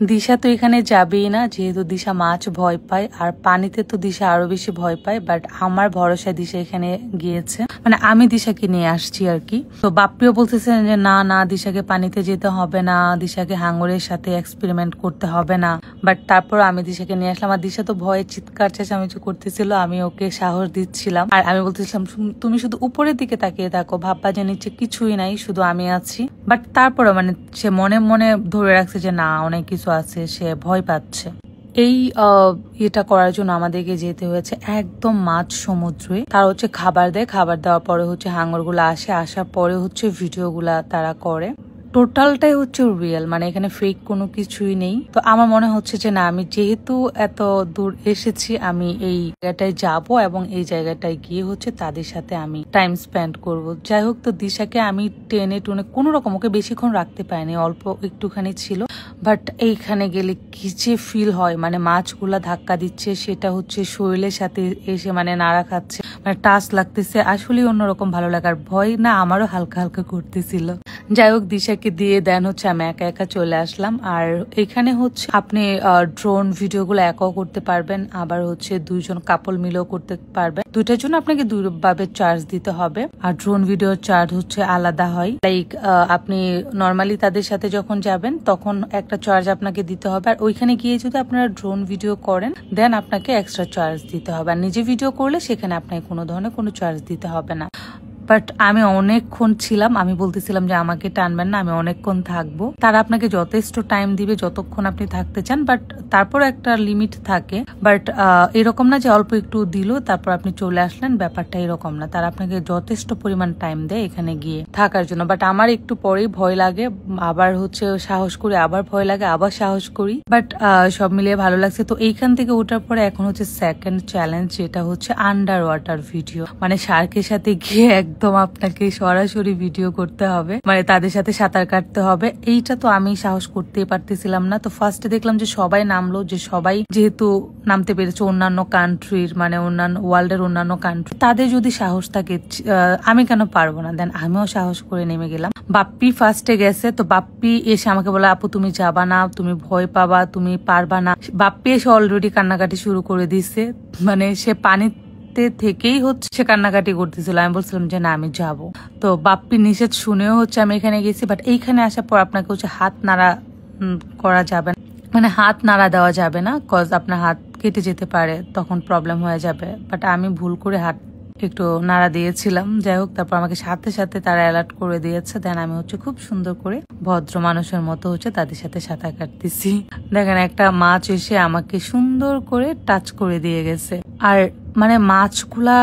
দিশা তো এখানে যাবেই না, যেহেতু দিশা মাছ ভয় পায়, আর পানিতে তো দিশা আরো বেশি ভয় পায়। বাট আমার ভরসায় দিশা এখানে গিয়েছে, মানে আমি দিশাকে নিয়ে আসছি আর কি। তো বাপ্পিও বলতেছেন যে না না, দিশাকে পানিতে যেতে হবে না, দিশাকে হাঙরের সাথে এক্সপেরিমেন্ট করতে হবে না। বাট তারপর আমি দিশাকে নিয়ে আসলাম, আর দিশা তো ভয়ে চিৎকার চেঁচামেচি করতেছিল, আমি ওকে সাহস দিচ্ছিলাম। আর আমি বলতেছিলাম তুমি শুধু উপরের দিকে তাকিয়ে থাকো, ভাববা যে নিচে কিছুই নাই, শুধু আমি আছি। বাট তারপরে মানে সে মনে মনে ধরে রাখছে যে না, অনেক কিছু আছে, সে ভয় পাচ্ছে। এই এটা করার জন্য আমাদেরকে যেতে হয়েছে একদম মাঝ সমুদ্রে। তারা হচ্ছে খাবার দেয়, খাবার দেওয়ার পরে হচ্ছে হাঙরগুলো আসে, আসার পরে হচ্ছে ভিডিওগুলা তারা করে। টোটালটাই হচ্ছে রিয়েল, মানে এখানে ফেক কোনো কিছুই নেই। তো আমার মনে হচ্ছে যে না, আমি যেহেতু এত দূর এসেছি, আমি এই জায়গাটায় যাব এবং এই জায়গাটায় গিয়ে হচ্ছে তাদের সাথে আমি টাইম স্পেন্ড করব। যাই হোক, তো দিশাকে আমি টেনে টুনে কোনো রকম, ওকে বেশিক্ষণ রাখতে পারিনি, অল্প একটুখানি ছিল। বাট এইখানে গেলে কি যে ফিল হয়, মানে মাছগুলা ধাক্কা দিচ্ছে, সেটা হচ্ছে শরীরের সাথে এসে মানে নাড়া খাচ্ছে, মানে টাচ লাগতেছে, আসলে অন্যরকম ভালো লাগার। ভয় না আমারও হালকা হালকা করতেছিল। যাই হোক, দিশাকে দিয়ে দেন হচ্ছে আমি একা একা চলে আসলাম। আর এখানে হচ্ছে আপনি ড্রোন ভিডিওগুলো একাও করতে পারবেন, আবার হচ্ছে দুইজন কাপল মিলেও করতে পারবেন। দুইটার জন্য আপনাকে দুইভাবে চার্জ দিতে হবে। আর ড্রোন ভিডিওর চার্জ হচ্ছে আলাদা হয়। লাইক আপনি নর্মালি তাদের সাথে যখন যাবেন তখন একটা চার্জ আপনাকে দিতে হবে, আর ওইখানে গিয়ে যদি আপনারা ড্রোন ভিডিও করেন দেন আপনাকে এক্সট্রা চার্জ দিতে হবে। আর নিজে ভিডিও করলে সেখানে আপনাকে কোনো ধরনের কোনো চার্জ দিতে হবে না। বাট আমি অনেকক্ষণ ছিলাম, আমি বলতেছিলাম যে আমাকে টানবেন না, আমি অনেকক্ষণ থাকবো। তারা আপনাকে যথেষ্ট টাইম দিবে যতক্ষণ আপনি থাকতে চান, বাট তারপর একটা লিমিট থাকে। বাট এরকম না যে অল্প একটু দিল তারপর আপনি চলে আসলেন, ব্যাপারটা এরকম না। তারা আপনাকে যথেষ্ট পরিমাণ টাইম দেয় এখানে গিয়ে থাকার জন্য। বাট আমার একটু পরেই ভয় লাগে, আবার হচ্ছে সাহস করি, আবার ভয় লাগে, আবার সাহস করি। বাট সব মিলিয়ে ভালো লাগছে। তো এইখান থেকে ওঠার পরে এখন হচ্ছে সেকেন্ড চ্যালেঞ্জ, যেটা হচ্ছে আন্ডার ওয়াটার ভিডিও, মানে শার্কের সাথে গিয়ে একদম আপনাকে সরাসরি ভিডিও করতে হবে, মানে তাদের সাথে সাঁতার কাটতে হবে। এইটা তো আমি সাহস করতেই পারতেছিলাম না। তো ফার্স্টে দেখলাম যে সবাই নামলো, যে সবাই যেহেতু নামতে পেরেছে অন্যান্য কান্ট্রির, মানে অন্যান্য ওয়ার্ল্ডের অন্যান্য কান্ট্রি, তাদের যদি সাহস থাকে আমি কেন পারবো না। দেন আমিও সাহস করে নেমে গেলাম। বাপ্পি ফার্স্টে গেছে, তো বাপ্পি এসে আমাকে বলে আপু তুমি যাবা না, তুমি ভয় পাবা, তুমি পারবা না। বাপ্পি এসে অলরেডি কান্নাকাটি শুরু করে দিছে, মানে সে পানি থেকেই হচ্ছে সে কান্নাকাটি করতেছিল। আমি বলছিলাম যে না আমি যাব। তো বাপ্পি নিষেধ শুনেও হচ্ছে আমি এখানে গেছি। বাট এইখানে আসার পর আপনাকে হচ্ছে হাত নাড়া করা যাবে না, মানে হাত নাড়া দেওয়া যাবে না, কজ আপনার হাত কেটে যেতে পারে, তখন প্রবলেম হয়ে যাবে। বাট আমি ভুল করে হাত একটু নাড়া দিয়েছিলাম। যাই হোক, তারপর আমাকে সাথে সাথে তারা অ্যালার্ট করে দিয়েছে। দেন আমি হচ্ছে খুব সুন্দর করে ভদ্র মানুষের মতো হচ্ছে তাদের সাথে সাঁতার কাটতেছি। দেখেন একটা মাছ এসে আমাকে সুন্দর করে টাচ করে দিয়ে গেছে। আর মানে মাছগুলা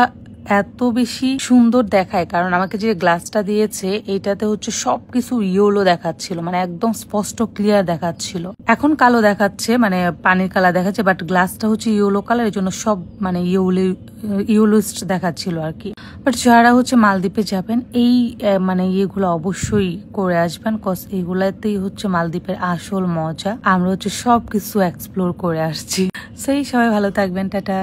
এত বেশি সুন্দর দেখায়, কারণ আমাকে যে গ্লাসটা দিয়েছে এইটাতে হচ্ছে সবকিছু ইয়েলো দেখাচ্ছিল, মানে একদম স্পষ্ট ক্লিয়ার দেখাচ্ছিল। এখন কালো দেখাচ্ছে, মানে পানির কালার দেখাচ্ছে, বাট গ্লাসটা হচ্ছে ইয়েলো কালার, এই জন্য সব মানে ইয়েলোস্ট দেখাচ্ছিল আর কি। বাট যারা হচ্ছে মালদ্বীপে যাবেন এই মানে ইয়েগুলো অবশ্যই করে আসবেন, কজ এইগুলাতেই হচ্ছে মালদ্বীপের আসল মজা। আমরা হচ্ছে সবকিছু এক্সপ্লোর করে আসছি। সেই সবাই ভালো থাকবেন, টাটা।